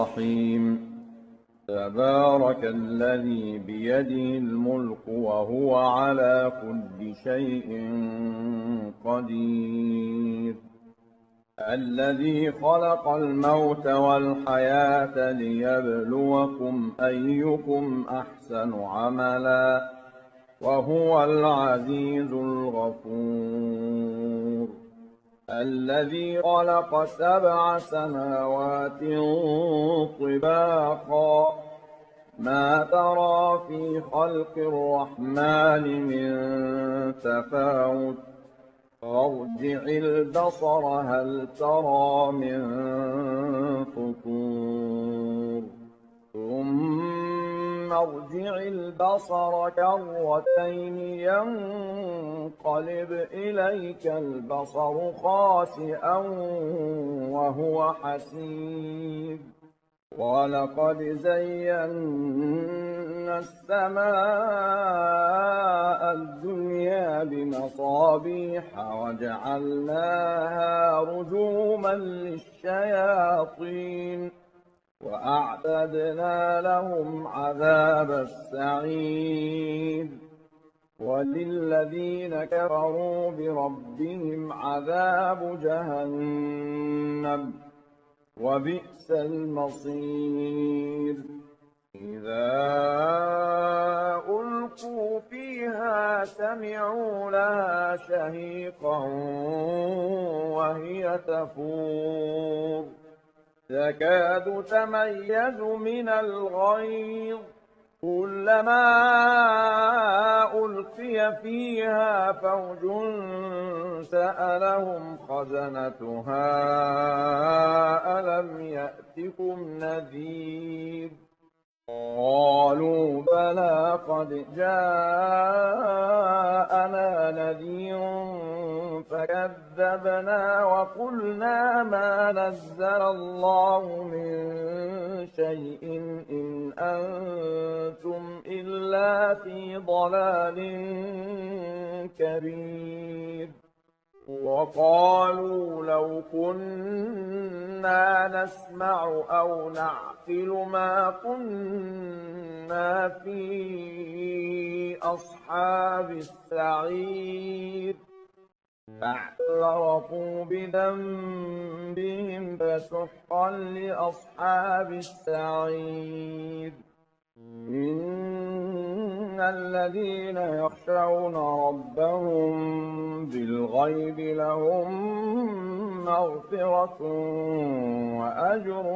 الرحيم تبارك الذي بيده الملك وهو على كل شيء قدير الذي خلق الموت والحياة ليبلوكم أيكم أحسن عملا وهو العزيز الغفور الذي خلق 7 سماوات طباقا ما ترى في خلق الرحمن من تفاوت فارجع البصر هل ترى من فطور ثم ارجع البصر كرتين ينقلب إليك البصر خاسئا وهو حسير ولقد زينا السماء الدنيا بمصابيح وجعلناها رجوما للشياطين وأعتدنا لهم عذاب السعير وللذين كفروا بربهم عذاب جهنم وبئس المصير إذا ألقوا فيها سمعوا لها شهيقا وهي تفور تكاد تميز من الغيظ كلما ألقي فيها فوج سألهم خزنتها ألم يأتكم نذير قالوا بلى قد جاءنا نذير فكذبنا وقلنا ما نزل الله من شيء إن أنتم إلا في ضلال كبير وقالوا لو كنا نسمع أو نعقل ما كنا في أصحاب السعير فاعترفوا بذنبهم فسحقا لأصحاب السعير إن الذين يخشون ربهم بالغيب لهم مغفرة وأجر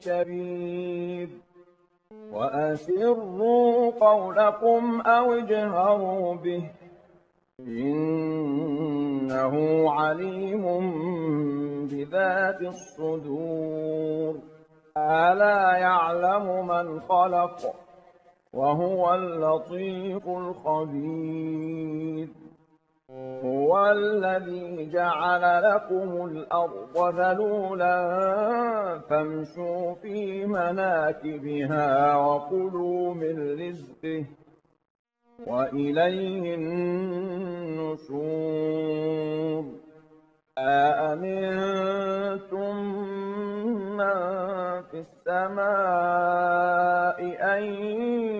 كبير وأسروا قولكم أو اجهروا به إنه عليم بذات الصدور ألا يعلم من خلق وهو اللطيف الخبير هو الذي جعل لكم الأرض ذلولا فامشوا في مناكبها وكلوا من رزقه وإليه النشور أأمنتم من في السماء أن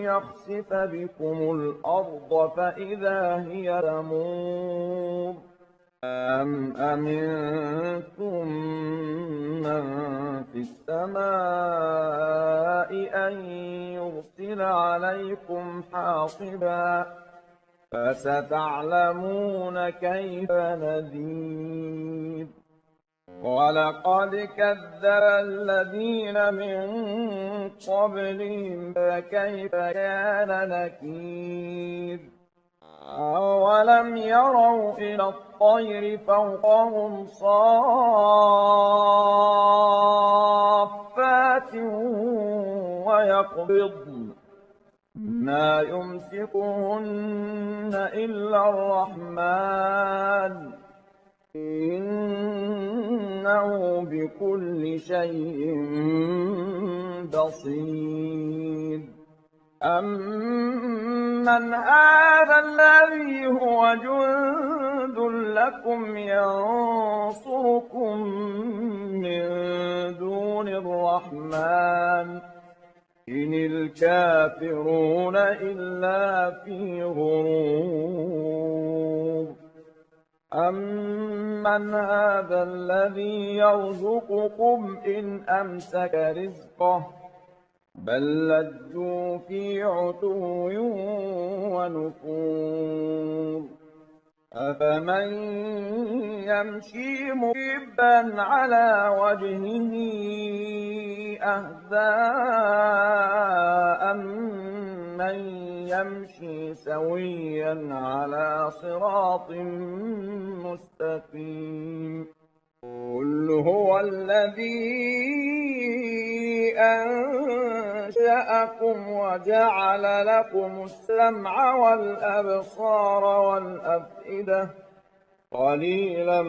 يخسف بكم الأرض فإذا هي تمور أم أمنتم من في السماء أن يرسل عليكم حاصبا فستعلمون كيف نذير ولقد كذب الذين من قبلهم فكيف كان نكير أولم يروا إلى الطير فوقهم صافات ويقبضن ما يمسكهن إلا الرحمن إنه بكل شيء بصير أمن هذا الذي هو جند لكم ينصركم من دون الرحمن الرحمن إن الكافرون إلا في غرور أمن هذا الذي يرزقكم إن أمسك رزقه بل لجوا في عتو ونفور أفمن يمشي مكبا على وجهه أهدى أمن يمشي سويا على صراط مستقيم قل هو الذي أنشأكم وجعل لكم السمع والأبصار والأفئدة قليلا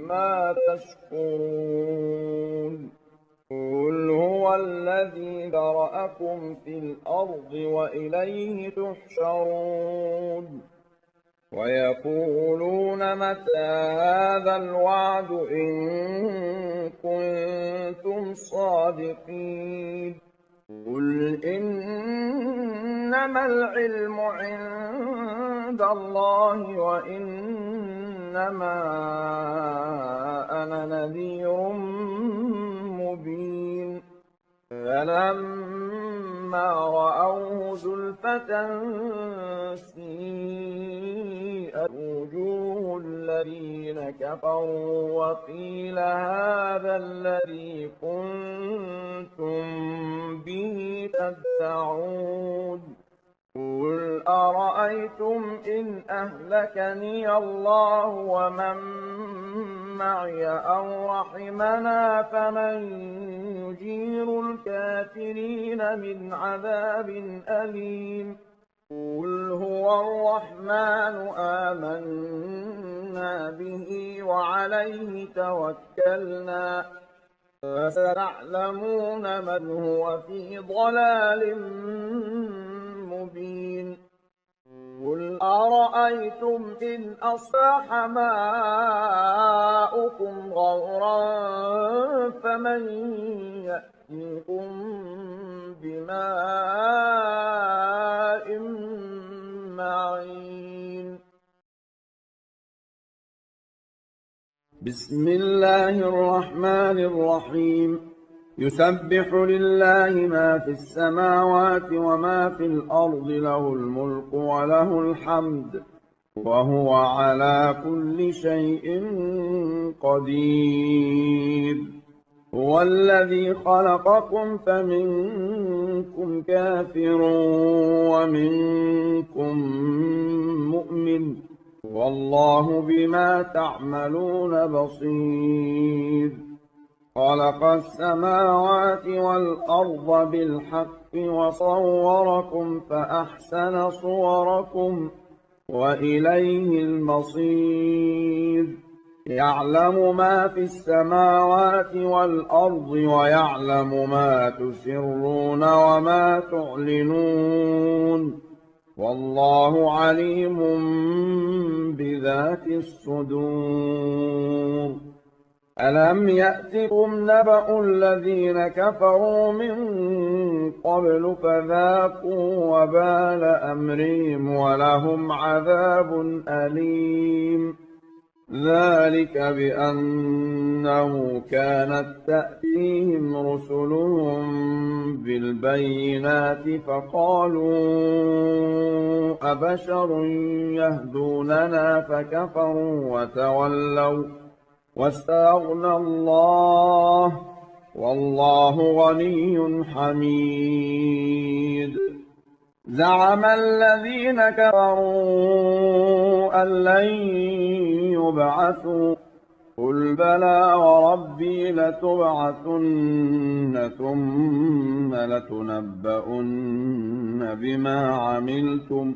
ما تشكرون قل هو الذي ذرأكم في الأرض وإليه تحشرون ويقولون متى هذا الوعد إن كنتم صادقين قل إنما العلم عند الله وإنما أنا نذير مبين فلما رأوه زلفة سيئت وجوه الذين كفروا وقيل هذا الذي كنتم به تدعون قل أرأيتم إن أهلكني الله ومن معي أو رحمنا فمن يجير الكافرين من عذاب أليم قل هو الرحمن آمنا به وعليه توكلنا فسنعلمون من هو في ضلال مبين قل أرأيتم إن أصبح ماؤكم غورا فمن يأتيكم بماء معين بسم الله الرحمن الرحيم يسبح لله ما في السماوات وما في الأرض له الملك وله الحمد وهو على كل شيء قدير هو الذي خلقكم فمنكم كافر ومنكم مؤمن والله بما تعملون بصير خلق السماوات والأرض بالحق وصوركم فأحسن صوركم وإليه المصير يعلم ما في السماوات والأرض ويعلم ما تسرون وما تعلنون والله عليم بذات الصدور ألم يأتكم نبأ الذين كفروا من قبل فذاقوا وبال أمرهم ولهم عذاب أليم ذلك بأنه كانت تأتيهم رسلهم بالبينات فقالوا أبشر يهدوننا فكفروا وتولوا واستغنى الله والله غني حميد زعم الذين كفروا أن لن يبعثوا قل بلى وربي لتبعثن ثم لتنبؤن بما عملتم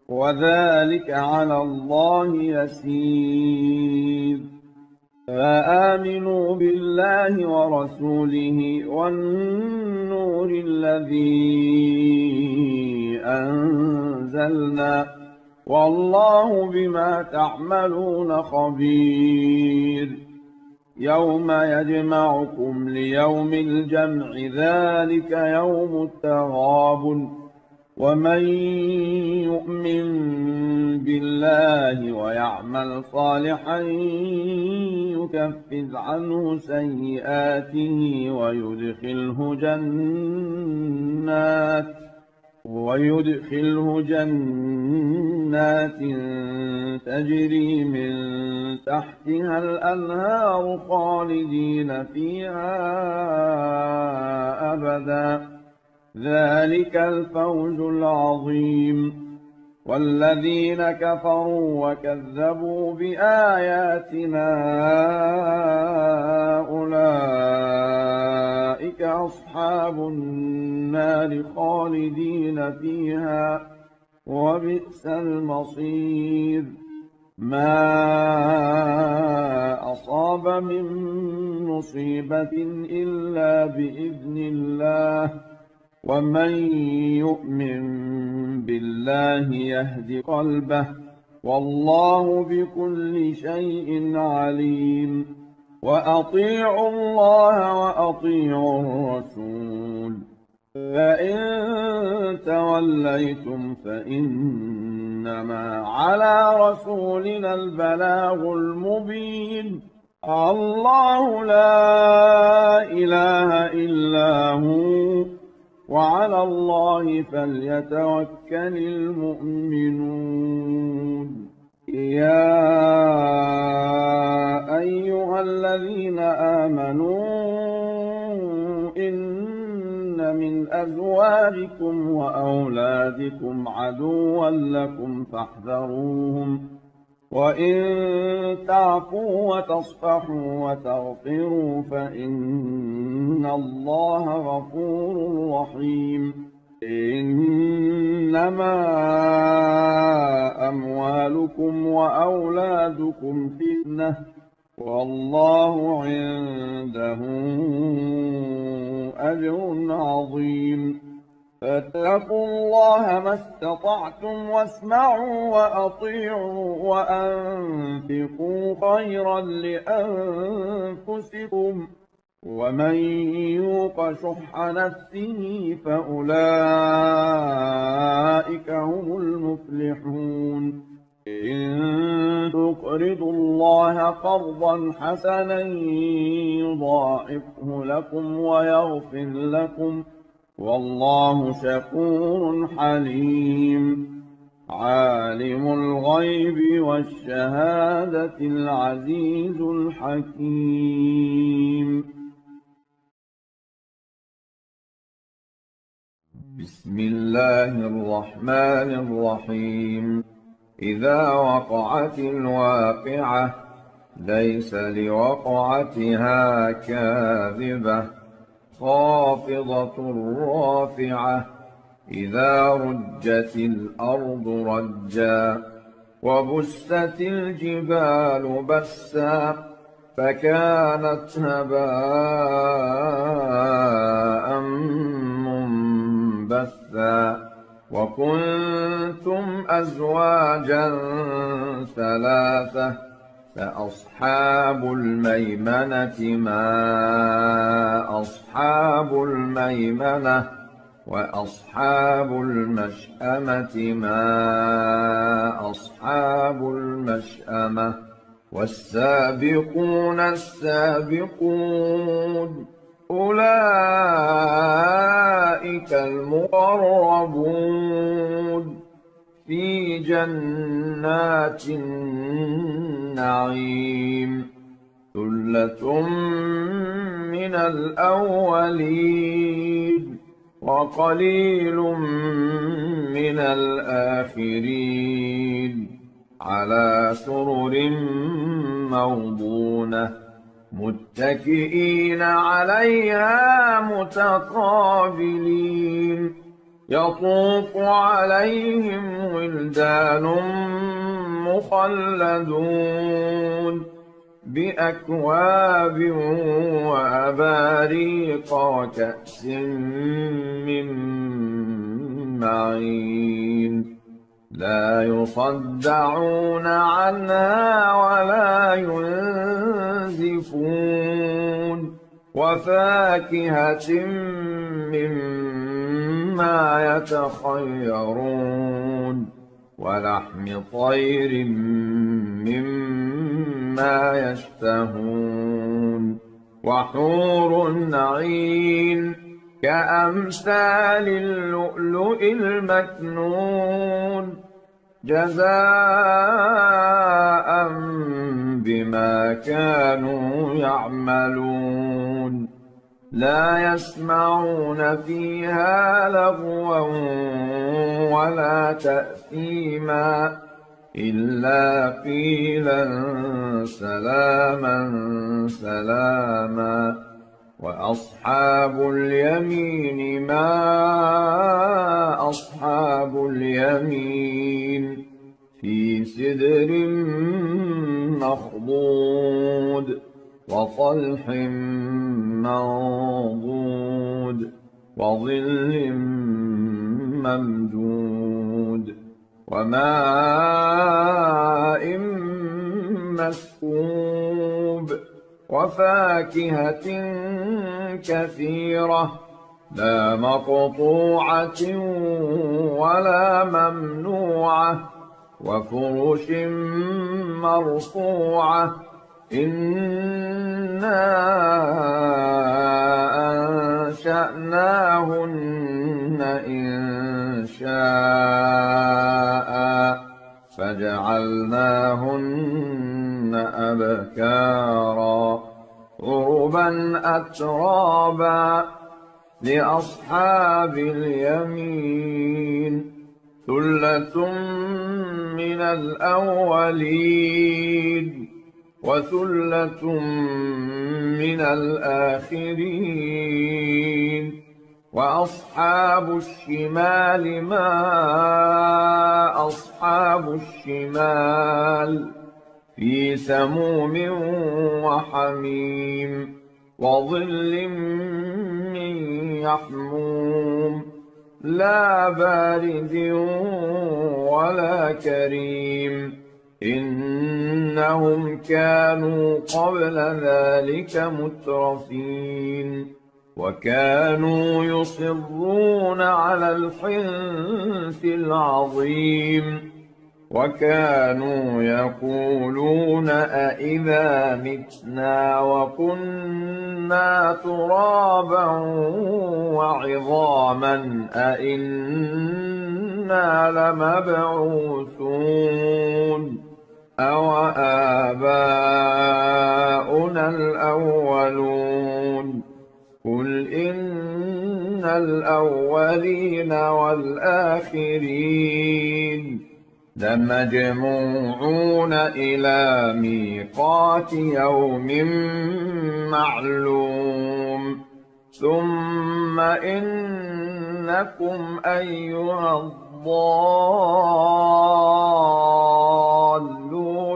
وذلك على الله يسير فآمنوا بالله ورسوله والنور الذي أنزلنا والله بما تعملون خبير يوم يجمعكم ليوم الجمع ذلك يوم التغابن ومن يؤمن بالله ويعمل صالحا يكفر عنه سيئاته ويدخله جنات تجري من تحتها الأنهار خالدين فيها أبدا ذلك الفوز العظيم. والذين كفروا وكذبوا بآياتنا أولئك أصحاب النار خالدين فيها وبئس المصير. ما أصاب من مصيبة إلا بإذن الله ومن يؤمن بالله يهد قلبه والله بكل شيء عليم. وأطيعوا الله وأطيعوا الرسول فإن توليتم فإنما على رسولنا البلاغ المبين. الله لا إله إلا هو وعلى الله فليتوكل المؤمنون. يا أيها الذين آمنوا إن من أزواجكم وأولادكم عدوا لكم فاحذروهم وإن تعفوا وتصفحوا وتغفروا فإن الله غفور رحيم. إنما أموالكم وأولادكم فتنة والله عنده أجر عظيم. فاتقوا الله ما استطعتم واسمعوا وأطيعوا وأنفقوا خيرا لأنفسكم ومن يوق شح نفسه فأولئك هم المفلحون. إن تقرضوا الله قرضا حسنا يضاعفه لكم ويغفر لكم والله شكور حليم. عالم الغيب والشهادة العزيز الحكيم. بسم الله الرحمن الرحيم. إذا وقعت الواقعة ليس لوقعتها كاذبة خافضة رافعة إذا رجت الأرض رجا وبست الجبال بسا فكانت هباء منبثا وكنتم أزواجا ثلاثة فأصحاب الميمنة ما أصحاب الميمنة وأصحاب المشأمة ما أصحاب المشأمة والسابقون السابقون أولئك المقربون في جنات النعيم ثلة من الأولين وقليل من الآخرين على سرر موضونة متكئين عليها متقابلين يطوف عليهم ولدان مخلدون بأكواب وأباريق وكأس من معين لا يصدعون عنها ولا ينزفون وفاكهة مما يتخيرون ولحم طير مما يشتهون وحور عين كأمثال اللؤلؤ المكنون جزاء بما كانوا يعملون لا يسمعون فيها لغوا ولا تأثيما إلا قيلا سلاما سلاما وأصحاب اليمين ما أصحاب اليمين في سدر مخضود وطلح منضود وظل ممدود وماء مسكوب وفاكهة كثيرة لا مقطوعة ولا ممنوعة وفرش مرفوعة إنا أنشأناهن إنشاء فجعلناهن أبكارا عربا أترابا لأصحاب اليمين ثلة من الأولين وثلة من الآخرين وأصحاب الشمال ما أصحاب الشمال في سموم وحميم وظل من يحموم لا بارد ولا كريم إنهم كانوا قبل ذلك مترفين وكانوا يصرون على الحنث العظيم وكانوا يقولون أئذا متنا وكنا ترابا وعظاما أئنا لمبعوثون أو آباؤنا الأولون قل إن الأولين والآخرين لمجموعون إلى ميقات يوم معلوم ثم إنكم أيها الضالون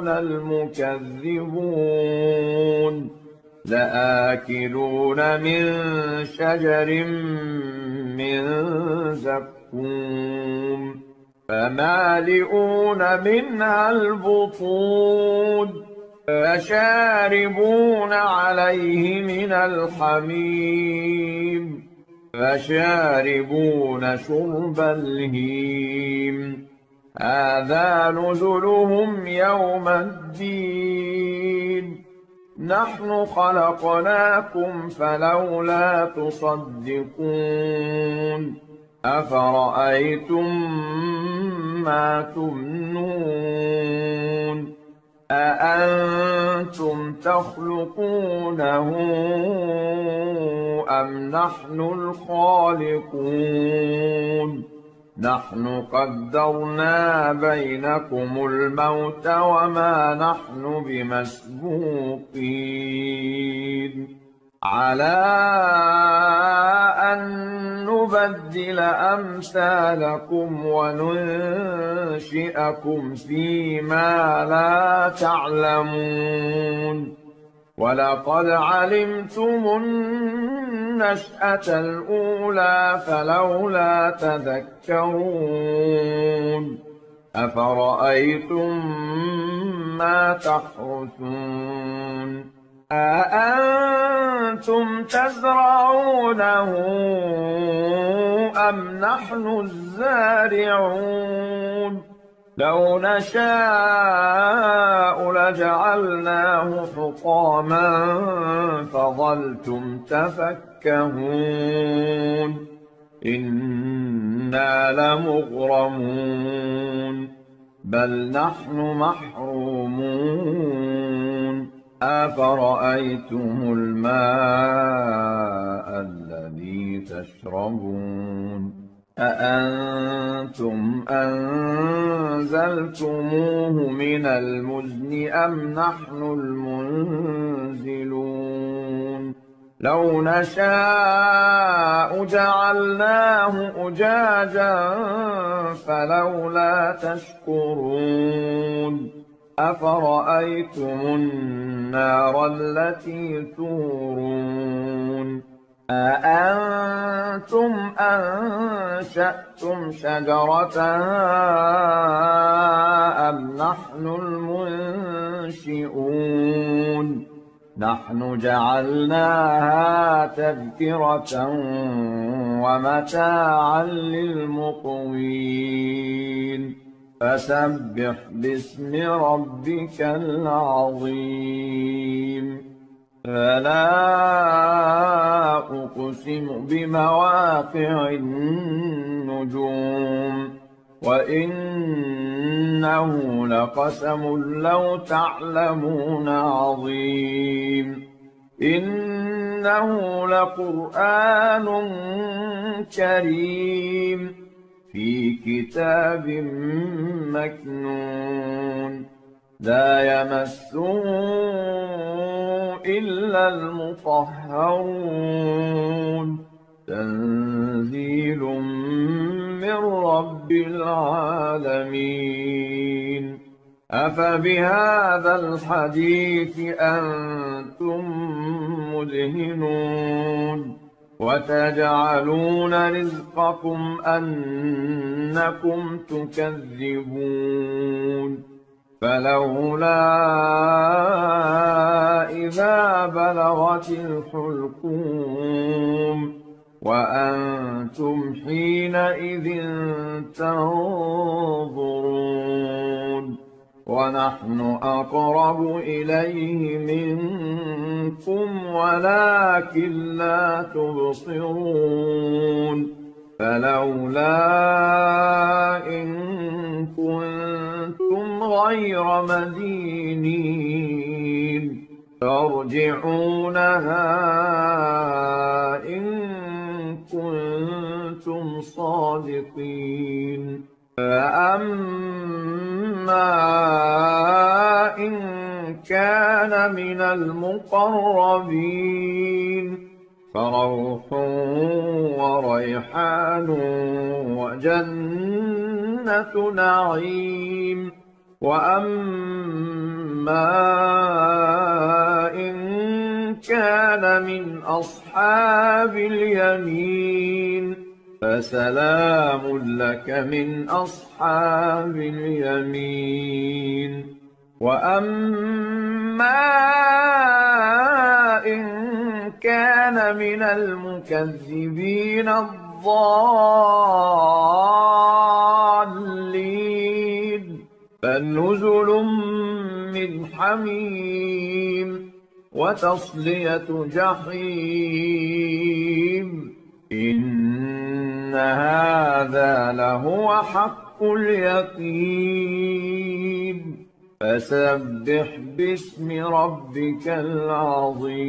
المكذبون لآكلون من شجر من زقوم فمالئون منها البطون فشاربون عليه من الحميم فشاربون شرب الهيم هذا نزلهم يوم الدين نحن خلقناكم فلولا تصدقون أفرأيتم ما تمنون أأنتم تخلقونه أم نحن الخالقون نحن قدرنا بينكم الموت وما نحن بمسبوقين على أن نبدل أمثالكم وننشئكم فيما لا تعلمون ولقد علمتم النشأة الأولى فلولا تذكرون أفرأيتم ما تحرثون أأنتم تزرعونه أم نحن الزارعون لو نشاء لجعلناه حطاما فظلتم تفكهون إنا لمغرمون بل نحن محرومون أفرأيتم الماء الذي تشربون أأنتم أنزلتموه من المزن أم نحن المنزلون لو نشاء جعلناه أجاجا فلولا تشكرون أفرأيتم النار التي تورون أأنتم أنشأتم شجرتها أم نحن المنشئون نحن جعلناها تذكرة ومتاعا للمقوين فسبح باسم ربك العظيم فلا أقسم بمواقع النجوم وإنه لقسم لو تعلمون عظيم إنه لقرآن كريم في كتاب مكنون لا يمسه إلا المطهرون تنزيل من رب العالمين أفبهذا الحديث أنتم مدهنون وتجعلون رزقكم أنكم تكذبون فلولا إذا بلغت الحلقوم وأنتم حينئذ تنظرون ونحن أقرب إليه منكم ولكن لا تبصرون فلولا إن كنتم غير مدينين ترجعونها إن كنتم صادقين فأما إن كان من المقربين فروح وريحان وجنة نعيم وأما إن كان من أصحاب اليمين فسلام لك من أصحاب اليمين وأما إن كان من المكذبين الضالين فنزل من حميم وتصلية جحيم إن هذا لهو حق اليقين فسبح باسم ربك العظيم